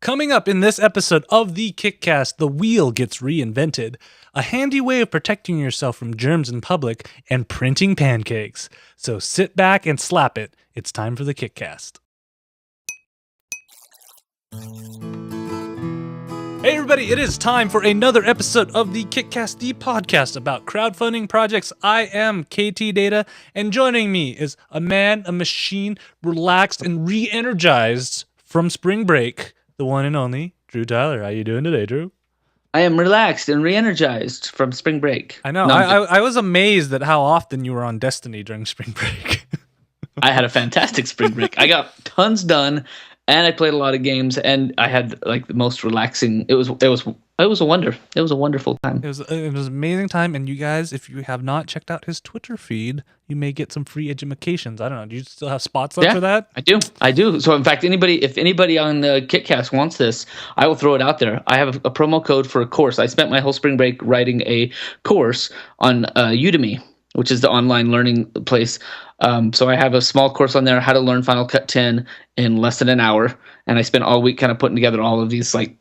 Coming up in this episode of the KickCast, the wheel gets reinvented, a handy way of protecting yourself from germs in public, and printing pancakes. So sit back and slap it. It's time for the KickCast. Hey everybody, it is time for another episode of the KickCast, the podcast about crowdfunding projects. I am Ktdata, and joining me is a man, a machine, relaxed and re-energized from spring break, the one and only Drew Tyler. How you doing today, Drew? I am relaxed and re-energized from spring break. I know. I was amazed at how often you were on Destiny during spring break. I had a fantastic spring break. I got tons done, and I played a lot of games, and I had like the most relaxing. It was a wonder. It was a wonderful time. It was an amazing time, and you guys, if you have not checked out his Twitter feed, you may get some free edumacations. I don't know. Do you still have spots left for that? I do. So in fact, if anybody on the KickCast wants this, I will throw it out there. I have a promo code for a course. I spent my whole spring break writing a course on Udemy, which is the online learning place. So I have a small course on there, how to learn Final Cut 10 in less than an hour. And I spent all week kind of putting together all of these like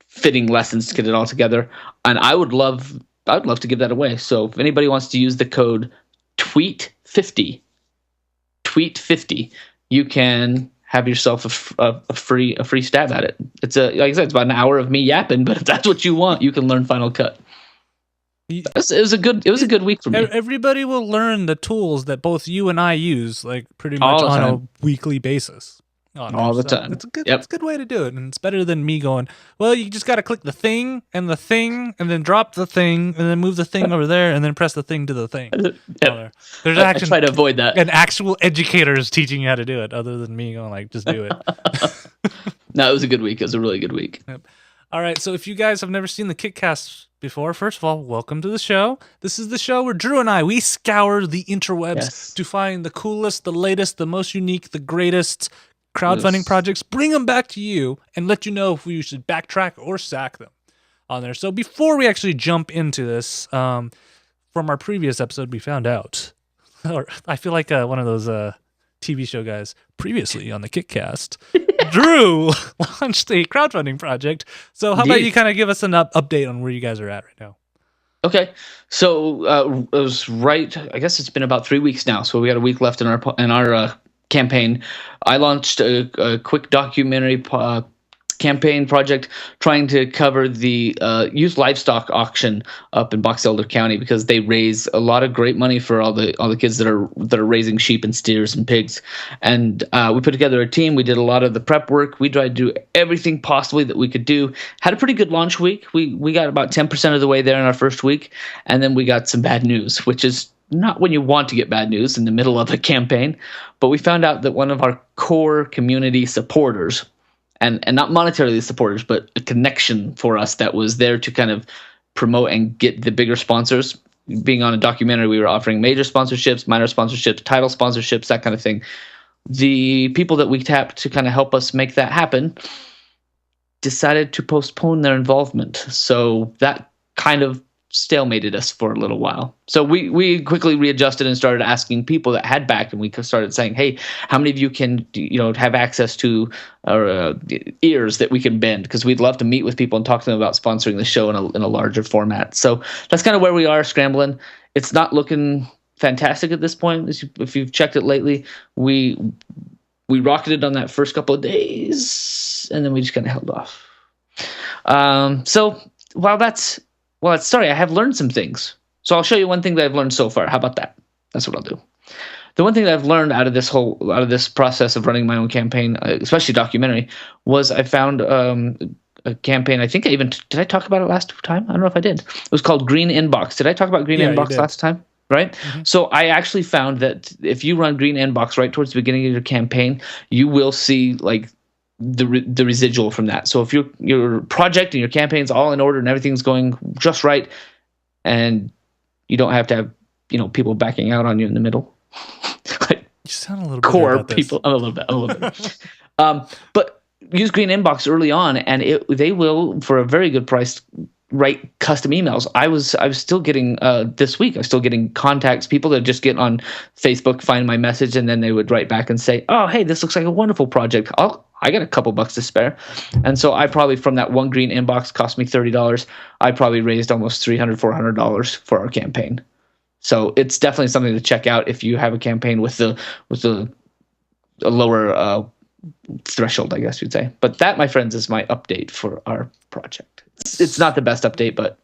fitting lessons to get it all together. And I'd love to give that away. So if anybody wants to use the code tweet50, you can have yourself a free stab at it. It's like I said, it's about an hour of me yapping, but if that's what you want, you can learn Final Cut. It was a good week for me. Everybody will learn the tools that both you and I use, like pretty much on a weekly basis. All the time. It's a good way to do it, and it's better than me going, well, you just got to click the thing, and then drop the thing, and then move the thing over there, and then press the thing to the thing. Yep. There's I try to avoid that. And actual educators teaching you how to do it, other than me going like, just do it. No, it was a good week. It was a really good week. Yep. All right, so if you guys have never seen the KickCast before, first of all, welcome to the show. This is the show where Drew and I, we scour the interwebs to find the coolest, the latest, the most unique, the greatest crowdfunding projects, bring them back to you, and let you know if we should backtrack or sack them on there. So before we actually jump into this, from our previous episode, we found out, or I feel like one of those TV show guys, previously on the KickCast, Drew launched a crowdfunding project. So how about you kind of give us an update on where you guys are at right now? Okay, so it was right. I guess it's been about 3 weeks now. So we got a week left in our campaign. I launched a quick documentary campaign project trying to cover the used livestock auction up in Box Elder County, because they raise a lot of great money for all the kids that are raising sheep and steers and pigs. And we put together a team. We did a lot of the prep work. We tried to do everything possibly that we could do. Had a pretty good launch week. We got about 10% of the way there in our first week, and then we got some bad news, which is not when you want to get bad news in the middle of a campaign. But we found out that one of our core community supporters, and not monetarily supporters, but a connection for us that was there to kind of promote and get the bigger sponsors. Being on a documentary, we were offering major sponsorships, minor sponsorships, title sponsorships, that kind of thing. The people that we tapped to kind of help us make that happen decided to postpone their involvement. So that kind of stalemated us for a little while. So we quickly readjusted and started asking people that had backed, and we started saying, hey, how many of you can have access to our ears that we can bend? Because we'd love to meet with people and talk to them about sponsoring the show in a larger format. So that's kind of where we are scrambling. It's not looking fantastic at this point. If you've checked it lately, we rocketed on that first couple of days, and then we just kind of held off. So while that's sorry, I have learned some things. So I'll show you one thing that I've learned so far. How about that? That's what I'll do. The one thing that I've learned out of this process of running my own campaign, especially documentary, was I found a campaign. I think did I talk about it last time? I don't know if I did. It was called Green Inbox. Did I talk about Green Inbox last time? Right? Mm-hmm. So I actually found that if you run Green Inbox right towards the beginning of your campaign, you will see like the residual from that. So if your project and your campaign's all in order and everything's going just right, and you don't have to have people backing out on you in the middle, like you sound a little bit core people. I'm a little bit. But use Green Inbox early on, and they will, for a very good price, write custom emails. I was still getting this week. I was still getting contacts, people that just get on Facebook, find my message, and then they would write back and say, "Oh, hey, this looks like a wonderful project. I got a couple bucks to spare. And so I probably, from that one green inbox cost me $30, I probably raised almost $300-$400 for our campaign. So it's definitely something to check out if you have a campaign with a lower threshold, I guess you'd say. But that, my friends, is my update for our project. It's not the best update, but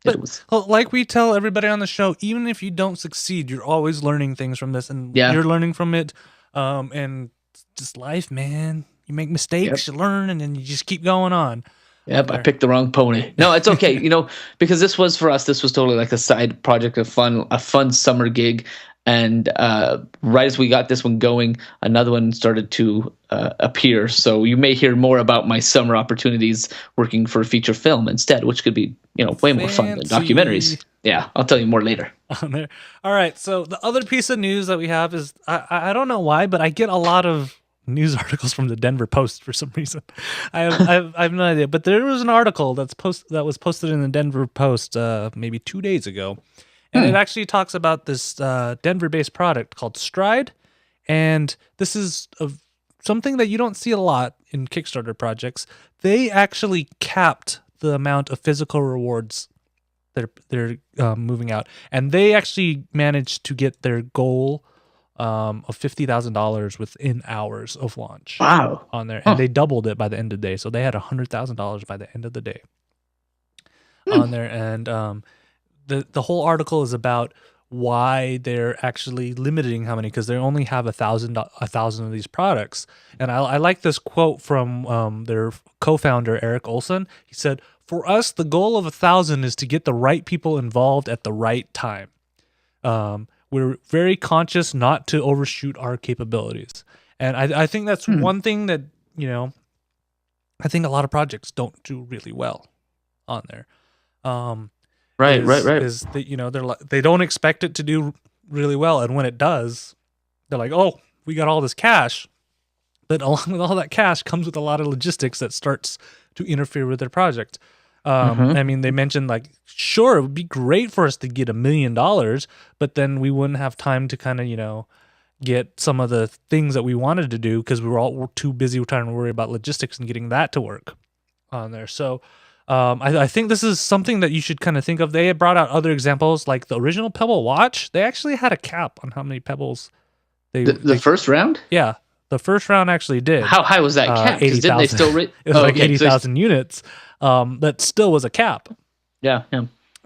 it was. Like we tell everybody on the show, even if you don't succeed, you're always learning things from this, and you're learning from it. And just life, man. You make mistakes, you learn, and then you just keep going on. Yep, I picked the wrong pony. No, it's okay. Because this was for us, this was totally like a side project, a fun summer gig. And right as we got this one going, another one started to appear. So you may hear more about my summer opportunities working for a feature film instead, which could be, way more fun than documentaries. Yeah, I'll tell you more later. All right. So the other piece of news that we have is, I don't know why, but I get a lot of news articles from the Denver Post for some reason. I have no idea. But there was an article that was posted in the Denver Post maybe 2 days ago. And it actually talks about this Denver-based product called Stride. And this is something that you don't see a lot in Kickstarter projects. They actually capped the amount of physical rewards that they're moving out. And they actually managed to get their goal of $50,000 within hours of launch. Wow. On there. And they doubled it by the end of the day. So they had $100,000 by the end of the day on there. And the whole article is about why they're actually limiting how many, because they only have 1,000 of these products. And I like this quote from their co-founder, Eric Olson. He said, "For us, the goal of 1,000 is to get the right people involved at the right time. We're very conscious not to overshoot our capabilities." And I think that's one thing that, I think a lot of projects don't do really well on there. Right. Is that, they don't expect it to do really well, and when it does, they're like, "Oh, we got all this cash," but along with all that cash comes with a lot of logistics that starts to interfere with their project. I mean, they mentioned sure, it would be great for us to get $1 million, but then we wouldn't have time to kind of get some of the things that we wanted to do because we're too busy trying to worry about logistics and getting that to work on there. So. I think this is something that you should kind of think of. They had brought out other examples, like the original Pebble Watch. They actually had a cap on how many pebbles The first round? Yeah, the first round actually did. How high was that cap? 80,000. They still it was 80,000 units. That still was a cap. Yeah.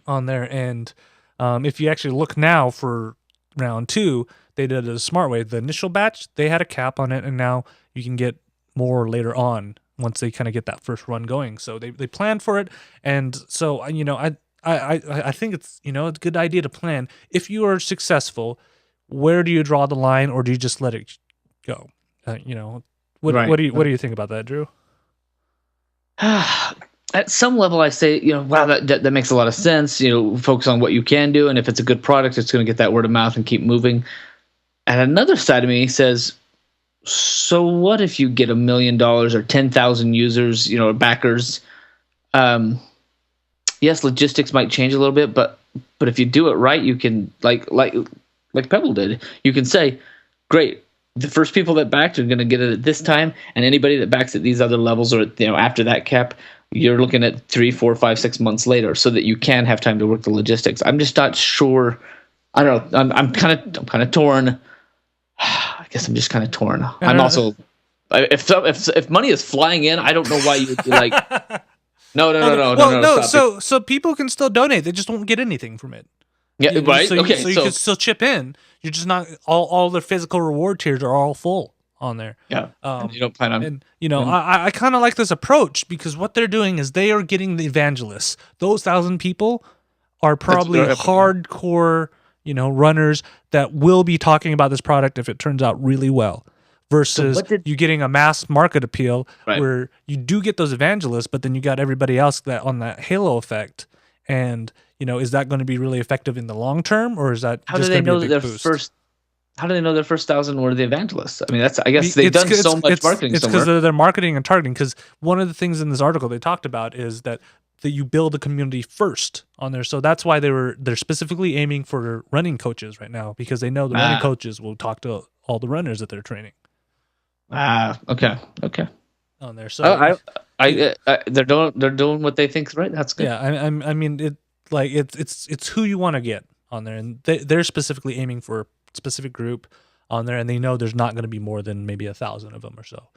On there. And if you actually look now for round 2, they did it a smart way. The initial batch, they had a cap on it, and now you can get more later on once they kind of get that first run going. So they planned for it. And so, I think it's, it's a good idea to plan. If you are successful, where do you draw the line, or do you just let it go? What do you think about that, Drew? At some level, I say, wow, that makes a lot of sense. Focus on what you can do. And if it's a good product, it's going to get that word of mouth and keep moving. And another side of me says, so what if you get $1 million or 10,000 users, or backers? Yes, logistics might change a little bit, but if you do it right, you can like Pebble did. You can say, great, the first people that backed are going to get it at this time, and anybody that backs at these other levels or after that cap, you're looking at 3, 4, 5, 6 months later, so that you can have time to work the logistics. I'm just not sure. I don't know. I'm kind of torn. I guess I'm just kind of torn. I'm also, if money is flying in, I don't know why you would be like, no. So people can still donate. They just won't get anything from it. Yeah, right. So you can still chip in. You're just not all the physical reward tiers are all full on there. Yeah. And you don't plan on. And I kind of like this approach, because what they're doing is they are getting the evangelists. Those 1,000 people are probably hardcore, runners that will be talking about this product if it turns out really well, versus you getting a mass market appeal where you do get those evangelists, but then you got everybody else that on that halo effect. And, is that going to be really effective in the long term, or is that how do they know that their first 1,000 were the evangelists? I mean, I guess they've done so much marketing. It's because of their marketing and targeting. Because one of the things in this article they talked about is that you build a community first on there. So that's why they're specifically aiming for running coaches right now, because they know the running coaches will talk to all the runners that they're training. Okay. on there. So they're doing what they think is right. That's good. Yeah, I mean it's who you want to get on there, and they're specifically aiming for a specific group on there, and they know there's not going to be more than maybe 1,000 of them or so.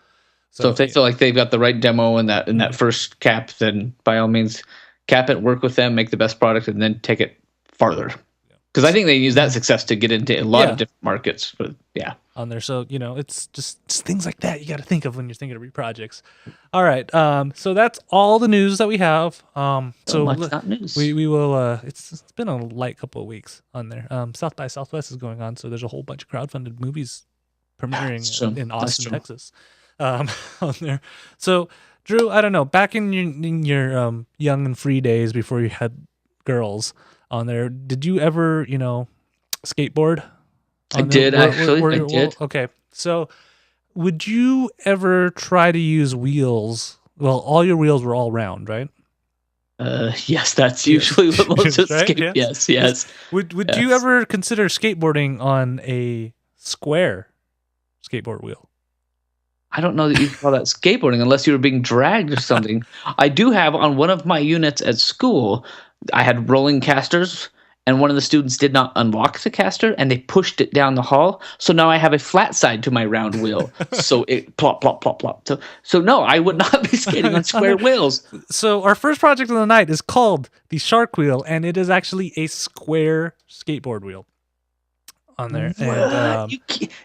So if they feel like they've got the right demo in that first cap, then by all means cap it, work with them, make the best product, and then take it farther. Because I think they use that success to get into a lot of different markets. But yeah, on there. So it's just things like that you got to think of when you're thinking of your projects. All right. So that's all the news that we have. So much not news. We will. It's been a light couple of weeks on there. South by Southwest is going on, so there's a whole bunch of crowdfunded movies premiering in Austin, Texas. On there. So Drew, I don't know. Back in your young and free days before you had girls on there, did you ever skateboard? I did actually. I did. Okay, so would you ever try to use wheels? Well, all your wheels were all round, right? Yes, that's usually what most of skate. Yes. Would you ever consider skateboarding on a square skateboard wheel? I don't know that you call that skateboarding unless you were being dragged or something. I do have on one of my units at school, I had rolling casters, and one of the students did not unlock the caster, and they pushed it down the hall. So now I have a flat side to my round wheel. So it plop, plop, plop, plop. So no, I would not be skating on square wheels. So our first project of the night is called the Shark Wheel, and it is actually a square skateboard wheel on there. And,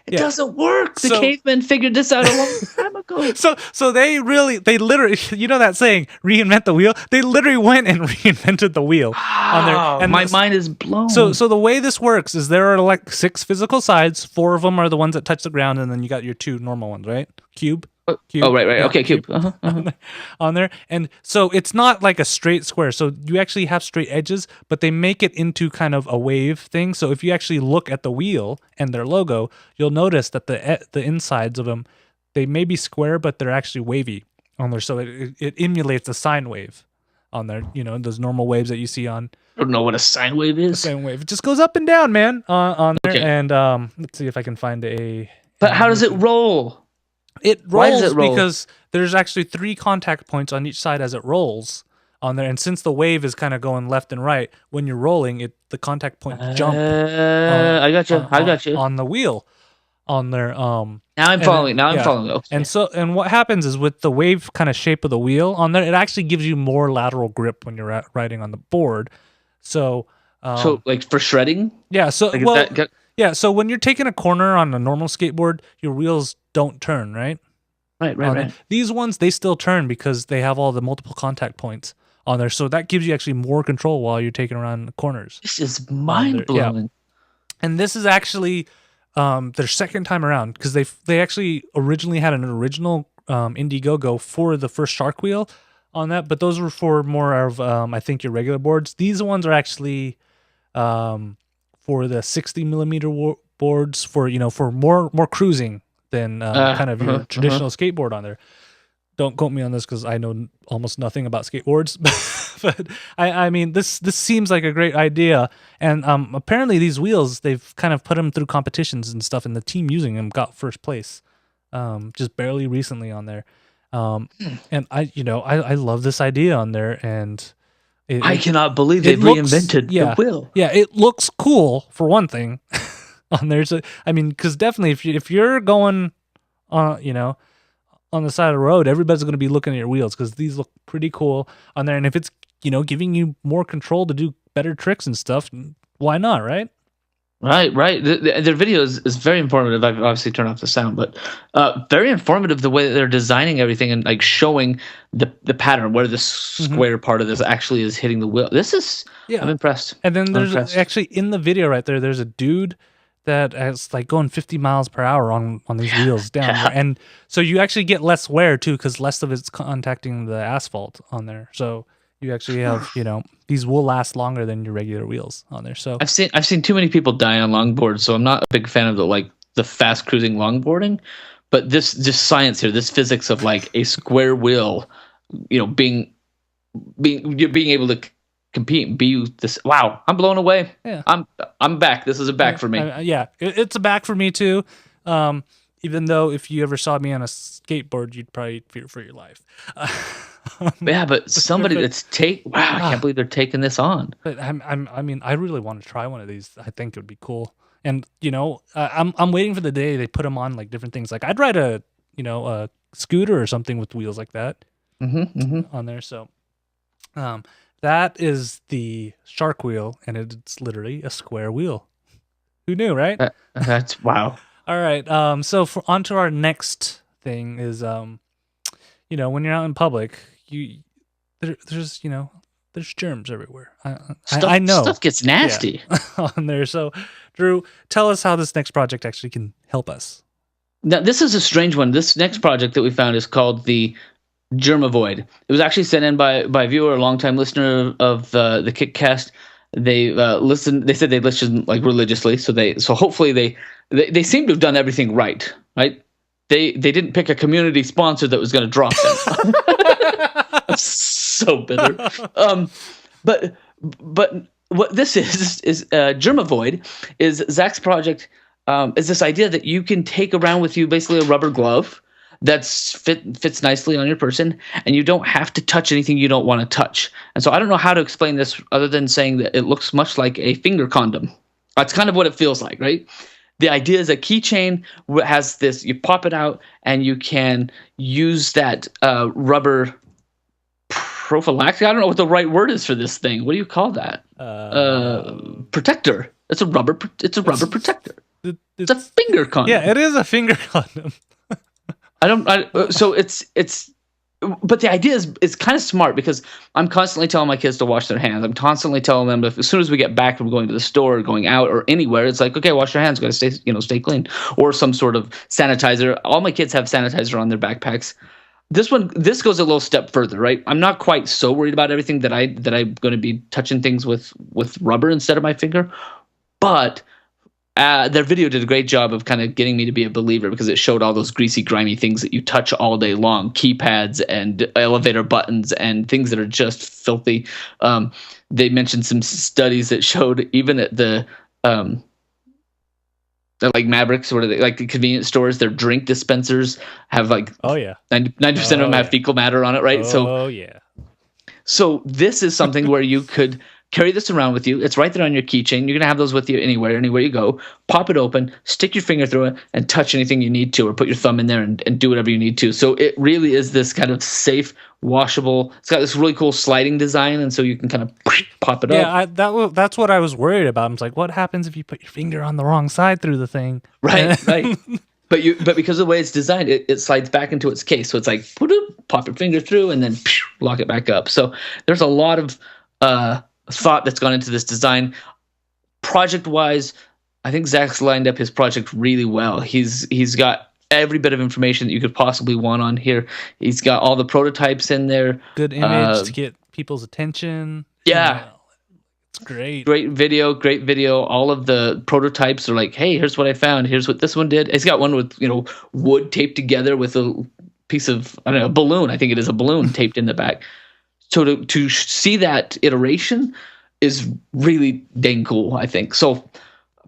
it doesn't work. The cavemen figured this out a long time ago. So they literally, that saying, reinvent the wheel. They literally went and reinvented the wheel on there. And my mind is blown. So the way this works is there are like 6 physical sides. 4 of them are the ones that touch the ground, and then you got your 2 normal ones, right? Cube. Oh, right. Yeah, okay, cube. On there. And so it's not like a straight square. So you actually have straight edges, but they make it into kind of a wave thing. So if you actually look at the wheel and their logo, you'll notice that the insides of them, they may be square, but they're actually wavy on there. So it emulates a sine wave on there. Those normal waves that you see on. I don't know what a sine wave is. A sine wave. It just goes up and down, man, on there. Okay. And let's see if I can find a... But how does it roll? It rolls because there's actually 3 contact points on each side as it rolls on there, and since the wave is kind of going left and right, when you're rolling, the contact points jump. I got you. On the wheel, on there. Now I'm following. I'm following. Okay. And what happens is with the wave kind of shape of the wheel on there, it actually gives you more lateral grip when you're riding on the board. So like for shredding. Yeah. So so when you're taking a corner on a normal skateboard, your wheels don't turn, right? Right. These ones, they still turn because they have all the multiple contact points on there. So that gives you actually more control while you're taking around the corners. This is mind-blowing. Yeah. And this is actually their second time around because they actually originally had an original Indiegogo for the first Shark Wheel on that, but those were for more of, I think, your regular boards. These ones are actually for the 60 millimeter boards for more cruising than kind of your traditional skateboard on there. Don't quote me on this because I know almost nothing about skateboards, but I mean this seems like a great idea. And apparently these wheels, they've kind of put them through competitions and stuff, and the team using them got first place, just barely recently on there. And I love this idea on there, and I cannot believe they've reinvented the wheel. Yeah, it looks cool for one thing. On there, so I mean, because definitely, if you're going, on the side of the road, everybody's going to be looking at your wheels because these look pretty cool on there. And if it's giving you more control to do better tricks and stuff, why not, right? Right. Their video is very informative. I've obviously turned off the sound, but very informative the way that they're designing everything and like showing the pattern where the square part of this actually is hitting the wheel. I'm impressed. And then there's actually in the video right there, there's a dude that is like going 50 miles per hour on these wheels down there. And so you actually get less wear too, because less of it's contacting the asphalt on there. So you actually have, these will last longer than your regular wheels on there. So I've seen too many people die on longboards, so I'm not a big fan of the fast cruising longboarding. But this science here, this physics of like a square wheel, being able to compete and be this. Wow, I'm blown away. Yeah, I'm back. This is a back for me. It's a back for me too. Even though if you ever saw me on a skateboard, you'd probably fear for your life. Yeah, but somebody that's wow, I can't believe they're taking this on. But I mean, I really want to try one of these. I think it would be cool. And I'm waiting for the day they put them on like different things. Like I'd ride a scooter or something with wheels like that on there. So, that is the shark wheel, and it's literally a square wheel. Who knew, right? That's wow. All right. So on to our next thing is, when you're out in public, there's germs everywhere. I know Stuff gets nasty on there. So, Drew, tell us how this next project actually can help us. Now, this is a strange one. This next project that we found is called the Germ Avoid. It was actually sent in by a viewer, a longtime listener of the KickCast. They listened. They said they listened like religiously. So hopefully they seem to have done everything right. Right? They didn't pick a community sponsor that was going to drop them. I'm so bitter. But what this is Germ Avoid is Zach's project. Is this idea that you can take around with you basically a rubber glove that's fits nicely on your person, and you don't have to touch anything you don't want to touch. And so I don't know how to explain this other than saying that it looks much like a finger condom. That's kind of what it feels like, right? The idea is a keychain has this, you pop it out and you can use that rubber prophylactic. I don't know what the right word is for this thing. What do you call that? Protector. It's a rubber protector. It's a finger condom. Yeah, it is a finger condom. But the idea is kind of smart because I'm constantly telling my kids to wash their hands. I'm constantly telling them as soon as we get back from going to the store or going out or anywhere, it's like, okay, wash your hands. Got to stay clean, or some sort of sanitizer. All my kids have sanitizer on their backpacks. This goes a little step further, right? I'm not quite so worried about everything that I'm going to be touching things with rubber instead of my finger, but their video did a great job of kind of getting me to be a believer because it showed all those greasy, grimy things that you touch all day long, keypads and elevator buttons and things that are just filthy. They mentioned some studies that showed even at the like Mavericks, or like the convenience stores, their drink dispensers have like 90% of them have fecal matter on it, right? So this is something where you could carry this around with you. It's right there on your keychain. You're going to have those with you anywhere you go. Pop it open, stick your finger through it, and touch anything you need to, or put your thumb in there and do whatever you need to. So it really is this kind of safe, washable. It's got this really cool sliding design, and so you can kind of pop it up. Yeah, that's what I was worried about. I'm like, what happens if you put your finger on the wrong side through the thing? Right. But because of the way it's designed, it slides back into its case. So it's like, pop your finger through, and then lock it back up. So there's a lot of thought that's gone into this design. Project wise, I think Zach's lined up his project really well. He's got every bit of information that you could possibly want on here. He's got all the prototypes in there. Good image to get people's attention. Yeah. It's great. Great video. All of the prototypes are like, hey, here's what I found. Here's what this one did. He's got one with, wood taped together with a piece of, I don't know, a balloon. I think it is a balloon taped in the back. So to see that iteration is really dang cool, I think. So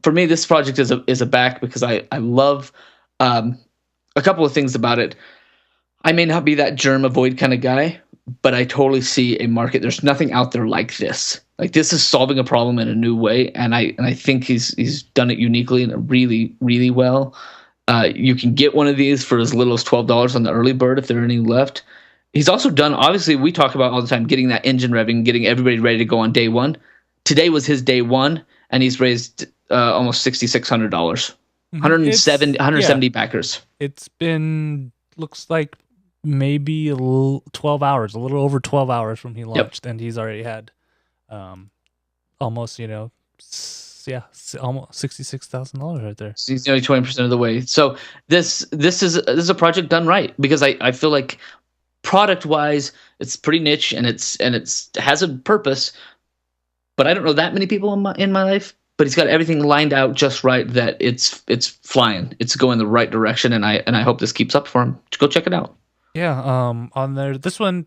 for me, this project is a back because I love a couple of things about it. I may not be that Germ Avoid kind of guy, but I totally see a market. There's nothing out there like this. Like, this is solving a problem in a new way, and I think he's done it uniquely and really, really well. You can get one of these for as little as $12 on the early bird if there are any left. He's also done, obviously, we talk about all the time, getting that engine revving, getting everybody ready to go on day one. Today was his day one, and he's raised almost $6,600. 170 backers. It's been, looks like maybe 12 hours, a little over 12 hours from he launched, and he's already had almost, almost $66,000 right there. So he's nearly 20% of the way. So this is a project done right, because I feel like product wise it's pretty niche and it's has a purpose, but I don't know that many people in my life. But he's got everything lined out just right that it's flying. It's going the right direction, and I hope this keeps up for him. Go check it out. Yeah, on there, this one,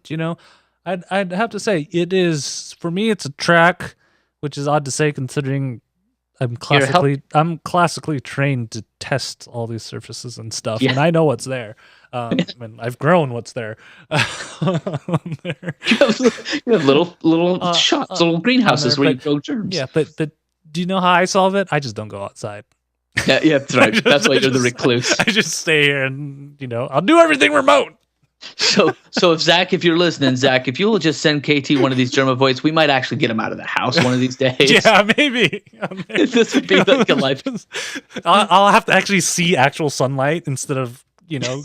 I'd have to say it is, for me, it's a track, which is odd to say considering I'm classically trained to test all these surfaces and stuff, Yeah. and I know what's there. And I've grown what's there. There. You have little shots, little greenhouses where you grow germs. Yeah, but do you know how I solve it? I just don't go outside. Yeah, that's right. That's why you're the recluse. I just stay here, and I'll do everything remote. So if you're listening, Zach, if you will just send KT one of these Germ Avoids, we might actually get him out of the house one of these days. Yeah, maybe. This would be like a life. I'll have to actually see actual sunlight instead of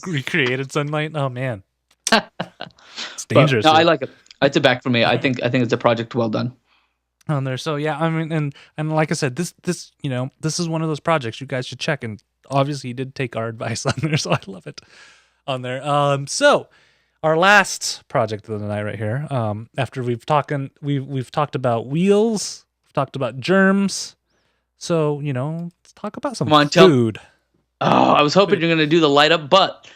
recreated sunlight. Oh man, it's dangerous. But, no, I like it. It's a back for me. I think it's a project well done on there. So yeah, I mean, and like I said, this is one of those projects you guys should check. And obviously, you did take our advice on there, so I love it on there. So our last project of the night right here. After we've talked about wheels, we've talked about germs. So let's talk about some food. I was hoping you're gonna do the light up butt.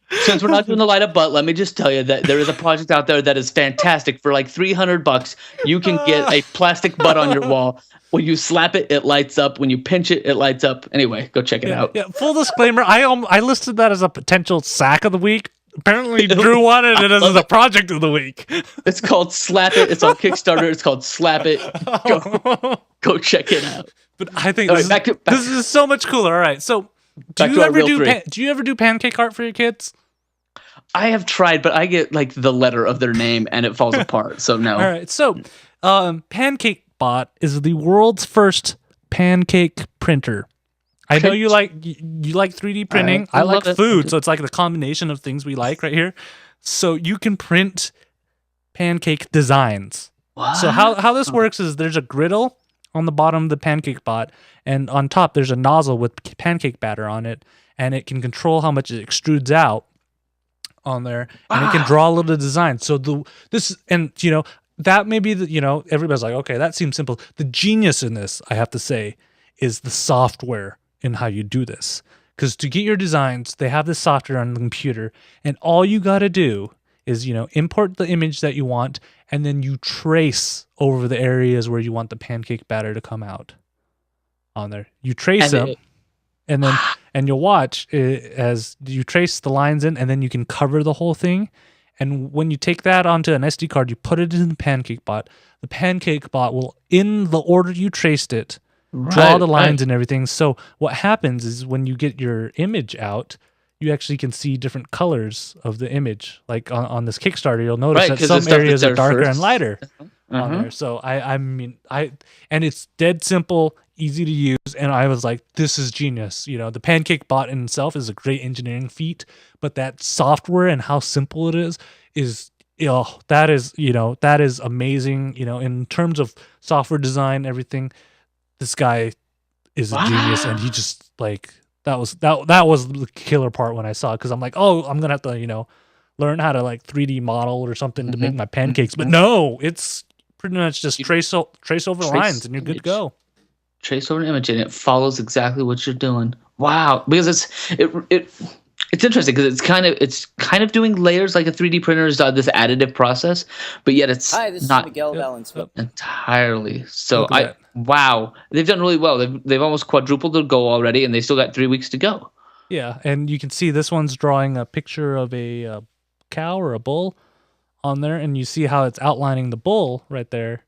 Since we're not doing the light up butt, let me just tell you that there is a project out there that is fantastic. For like $300, you can get a plastic butt on your wall. When you slap it, it lights up. When you pinch it, it lights up. Anyway, go check it out. Yeah. Full disclaimer: I listed that as a potential sack of the week. Apparently, Drew wanted it as a project of the week. It's called Slap It. It's on Kickstarter. It's called Slap It. Go check it out. But I think this is so much cooler. All right, so do you ever do pancake art for your kids? I have tried, but I get like the letter of their name and it falls apart. So no. All right, so PancakeBot is the world's first pancake printer. I know you like 3D printing. I like food, so it's like the combination of things we like right here. So you can print pancake designs. What? So how this works is there's a griddle on the bottom of the PancakeBot, and on top there's a nozzle with pancake batter on it, and it can control how much it extrudes out on there, and it can draw a little design. So that may be everybody's like, okay, that seems simple. The genius in this, I have to say, is the software in how you do this. Because to get your designs, they have this software on the computer, and all you got to do is import the image that you want, and then you trace over the areas where you want the pancake batter to come out on there. You trace them, and you'll watch as you trace the lines in, and then you can cover the whole thing. And when you take that onto an SD card, you put it in the PancakeBot. The PancakeBot will, in the order you traced it, draw the lines and everything. So what happens is when you get your image out, you actually can see different colors of the image. Like on this Kickstarter, you'll notice that some areas are darker and lighter on there. So and it's dead simple, easy to use. And I was like, this is genius. The PancakeBot in itself is a great engineering feat, but that software and how simple it is that is amazing. In terms of software design, everything, this guy is a genius, and he just that was the killer part when I saw it, because I'm like, oh, I'm gonna have to learn how to 3D model or something to make my pancakes, but no, it's pretty much just trace over lines and you're good to go. Trace over an image and it follows exactly what you're doing. Wow, because it's interesting because it's kind of doing layers like a 3D printer is this additive process, but yet it's this is Miguel Valenzuela. Entirely. So wow, they've done really well. They've almost quadrupled their goal already, and they still got 3 weeks to go. Yeah, and you can see this one's drawing a picture of a cow or a bull on there, and you see how it's outlining the bull right there.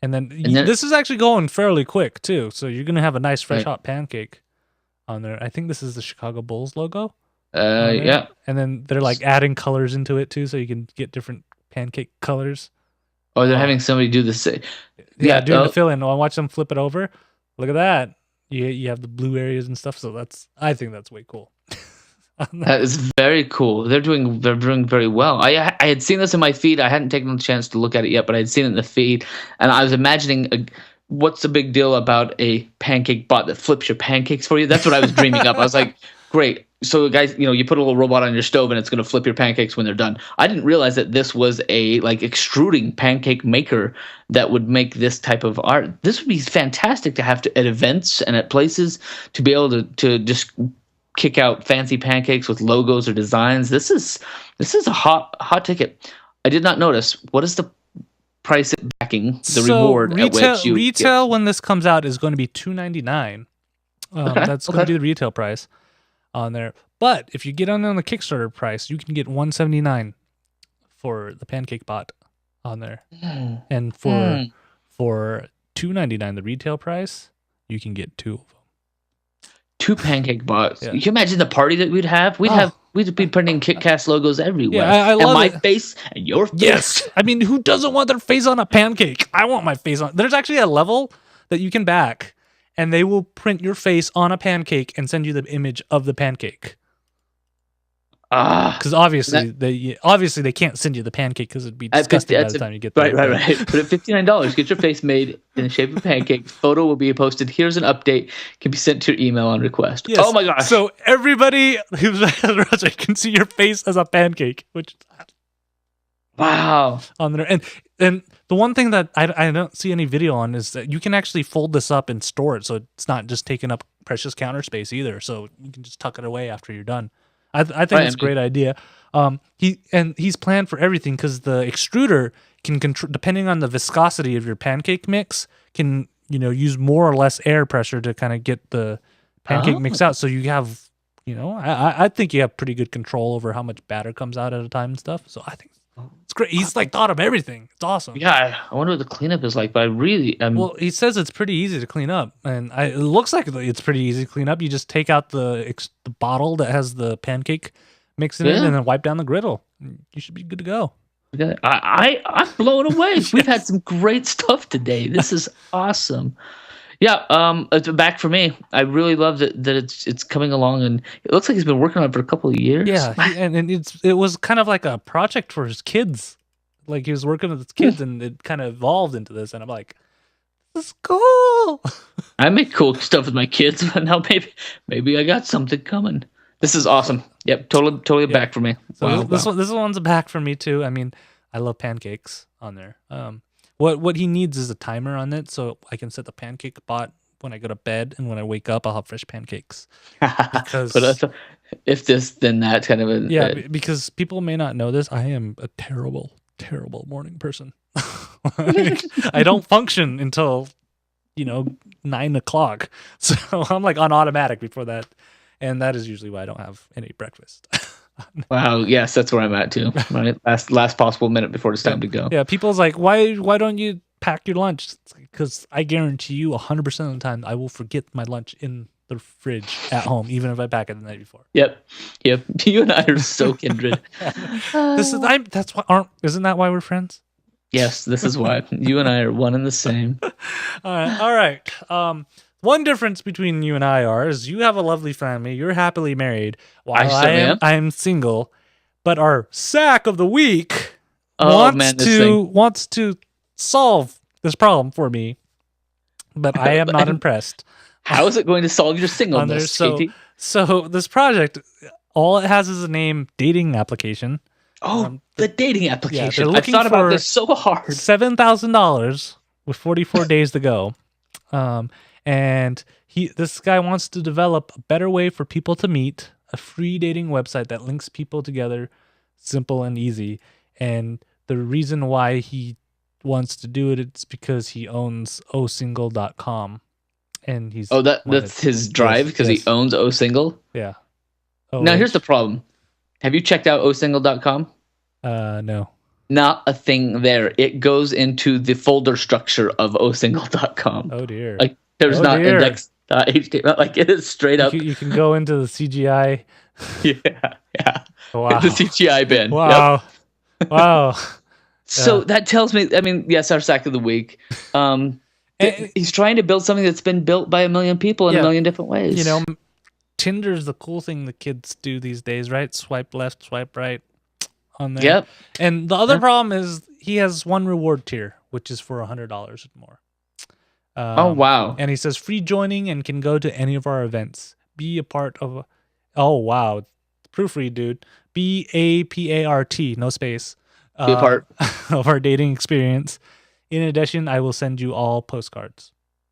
And then this is actually going fairly quick too, so you're gonna have a nice fresh hot pancake on there. I think this is the Chicago Bulls logo. Yeah. And then they're adding colors into it too, so you can get different pancake colors. Oh, they're having somebody do the same. Yeah, doing the fill in. I watch them flip it over. Look at that. You have the blue areas and stuff. So I think that's way cool. That is very cool. They're doing very well. I had seen this in my feed. I hadn't taken the chance to look at it yet, but I had seen it in the feed, and I was imagining what's the big deal about a pancake bot that flips your pancakes for you? That's what I was dreaming up. I was like, great. So guys, you put a little robot on your stove and it's going to flip your pancakes when they're done. I didn't realize that this was a extruding pancake maker that would make this type of art. This would be fantastic to have at events and at places to be able to just kick out fancy pancakes with logos or designs. This is a hot ticket. I did not notice. What is the price it tracking the reward retail, at which you retail when this comes out is going to be $2.99. That's going to be the retail price on there. But if you get on the Kickstarter price, you can get $179 for the PancakeBot on there, and for $2.99 the retail price, you can get 2 of them. 2 PancakeBots. Yeah. You can imagine the party that we'd have. We'd be printing KickCast logos everywhere. Yeah, I love my face and your face. Yes, I mean, who doesn't want their face on a pancake? I want my face on. There's actually a level that you can back, and they will print your face on a pancake and send you the image of the pancake. Because obviously they can't send you the pancake because it'd be disgusting by the time you get there. Right. But at $59, get your face made in the shape of a pancake. Photo will be posted. Here's an update. Can be sent to your email on request. Yes. Oh my gosh! So everybody who's can see your face as a pancake, which wow on there. And the one thing that I don't see any video on is that you can actually fold this up and store it, so it's not just taking up precious counter space either. So you can just tuck it away after you're done. I think it's a great idea. He's planned for everything because the extruder can control, depending on the viscosity of your pancake mix, can use more or less air pressure to kind of get the pancake mix out. So you have, I think you have pretty good control over how much batter comes out at a time and stuff. So I think it's great. He's thought of everything. It's awesome. Yeah, I wonder what the cleanup is like, but I really well, he says it's pretty easy to clean up, and it looks like it's pretty easy to clean up. You just take out the bottle that has the pancake mix in it, and then wipe down the griddle. You should be good to go. I'm blown away. We've had some great stuff today. This is awesome. Yeah, it's back for me. I really love that it's coming along, and it looks like he's been working on it for a couple of years. Yeah, and it was kind of like a project for his kids. Like he was working with his kids, and it kind of evolved into this. And I'm like, this is cool. I make cool stuff with my kids, but now maybe I got something coming. This is awesome. Yep, totally back for me. So wow, this one's a back for me too. I mean, I love pancakes on there. What he needs is a timer on it, so I can set the PancakeBot when I go to bed, and when I wake up, I'll have fresh pancakes. Because but if this, then that kind of because people may not know this, I am a terrible morning person. I don't function until 9 o'clock, so I'm like on automatic before that, and that is usually why I don't have any breakfast. Wow, yes, that's where I'm at too. Right, last possible minute before it's time to go. Yeah, people's like, why don't you pack your lunch? Because I guarantee you 100% of the time I will forget my lunch in the fridge at home, even if I pack it the night before. Yep. You and I are so kindred. Isn't that why we're friends? Yes, this is why you and I are one and the same. All right. One difference between you and I is you have a lovely family. You're happily married, while I'm single. But our sack of the week wants to solve this problem for me. But I am not impressed. How is it going to solve your singleness, Katie? So this project, all it has is a name, dating application. Oh, the dating application. Yeah, I've thought about this so hard. $7,000 with 44 days to go. And this guy wants to develop a better way for people to meet, a free dating website that links people together, simple and easy. And the reason why he wants to do it's because he owns osingle.com. And that's his drive because he owns osingle? Yeah. Now here's the problem. Have you checked out osingle.com? No. Not a thing there. It goes into the folder structure of osingle.com. Oh dear. Like there's not index.html. Like it is straight up. You can go into the CGI. Yeah. Wow. The CGI bin. Wow. Yep. Wow. So that tells me, yes, our sack of the week. He's trying to build something that's been built by a million people in a million different ways. Tinder's the cool thing the kids do these days, right? Swipe left, swipe right on there. Yep. And the other problem is he has one reward tier, which is for $100 or more. Oh, wow. And he says free joining and can go to any of our events. Be a part of oh, wow. Proofread, dude. BAPART, no space. Be a part of our dating experience. In addition, I will send you all postcards.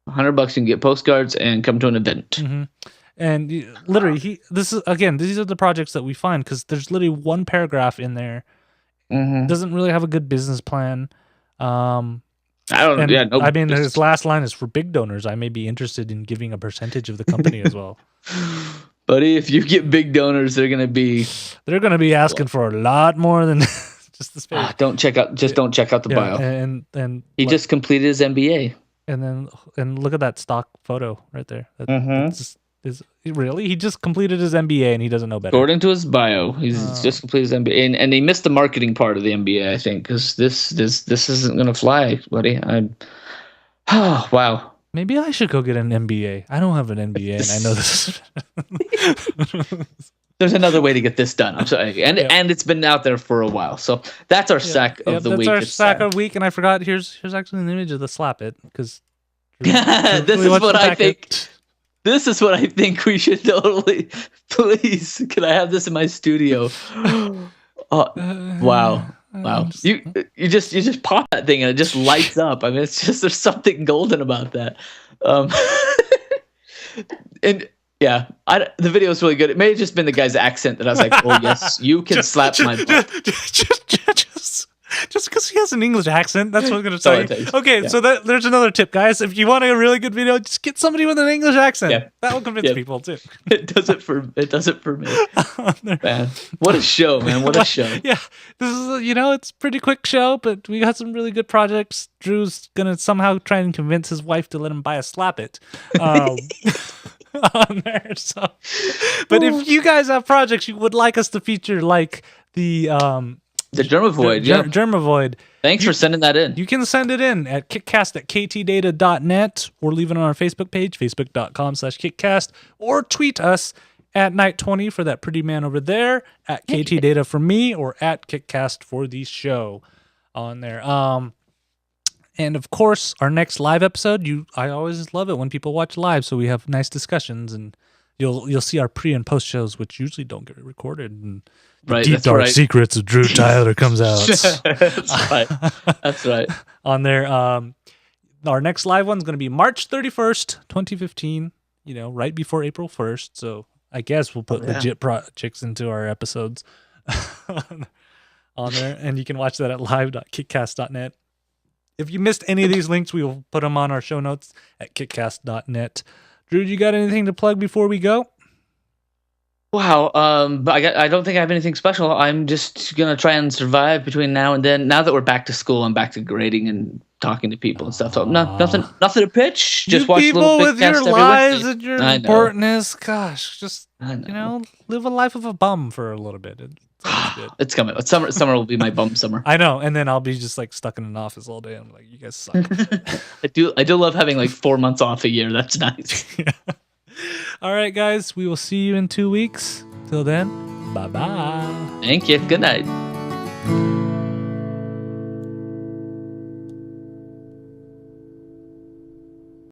$100 you can get postcards and come to an event. Mm-hmm. And literally, these are the projects that we find because there's literally one paragraph in there. Mm-hmm. Doesn't really have a good business plan. I don't. And, yeah, no. I mean, his last line is, for big donors, I may be interested in giving a percentage of the company as well. Buddy, if you get big donors, they're gonna be asking for a lot more than just the space. Don't check out the bio. And he just completed his MBA. And look at that stock photo right there. Really? He just completed his MBA and he doesn't know better. According to his bio, he's just completed his MBA, and he missed the marketing part of the MBA, I think, because this isn't gonna fly, buddy. Oh wow. Maybe I should go get an MBA. I don't have an MBA, and I know this. There's another way to get this done. I'm sorry, and it's been out there for a while. So that's our sack of the week. That's our sack of the week, and I forgot. Here's actually an image of the slap it, because this is what I think. This is what I think we should totally. Please, can I have this in my studio? Wow. Wow. You just pop that thing and it just lights up. I mean, it's just, there's something golden about that. And yeah, the video is really good. It may have just been the guy's accent that I was like, oh yes, you can slap my butt. Just because he has an English accent, that's what I'm going to tell you. Okay, so there's another tip, guys. If you want a really good video, just get somebody with an English accent. Yeah. That will convince people too. It does it for me. Man, what a show, man! What a show. Yeah, this is it's a pretty quick show, but we got some really good projects. Drew's gonna somehow try and convince his wife to let him buy a Slap It. On there. So, but if you guys have projects you would like us to feature, like the Germ Avoid, Germ Avoid. Thanks for sending that in. You can send it in at KickCast@Ktdata.net, or leave it on our Facebook page, facebook.com/KickCast, or tweet us at Night20 for that pretty man over there, at KTData for me, or at KickCast for the show on there. And of course, our next live episode, I always love it when people watch live, so we have nice discussions, and you'll see our pre and post shows, which usually don't get recorded, and deep dark secrets of Drew Tyler comes out. That's right. On there, our next live one's going to be March 31st, 2015. Right before April 1st. So I guess we'll put legit projects into our episodes on there, and you can watch that at live.kickcast.net. If you missed any of these links, we will put them on our show notes at kickcast.net. Drew, you got anything to plug before we go? Wow, but I don't think I have anything special. I'm just gonna try and survive between now and then. Now that we're back to school, I'm back to grading and talking to people and stuff. So nothing to pitch. Just watch people little with your lives and your importantness. Gosh, just live a life of a bum for a little bit. It's coming. Summer will be my bum summer. I know, and then I'll be just like stuck in an office all day. I'm like, you guys suck. I do love having like 4 months off a year. That's nice. Yeah. All right, guys. We will see you in 2 weeks. Till then, bye-bye. Thank you. Good night.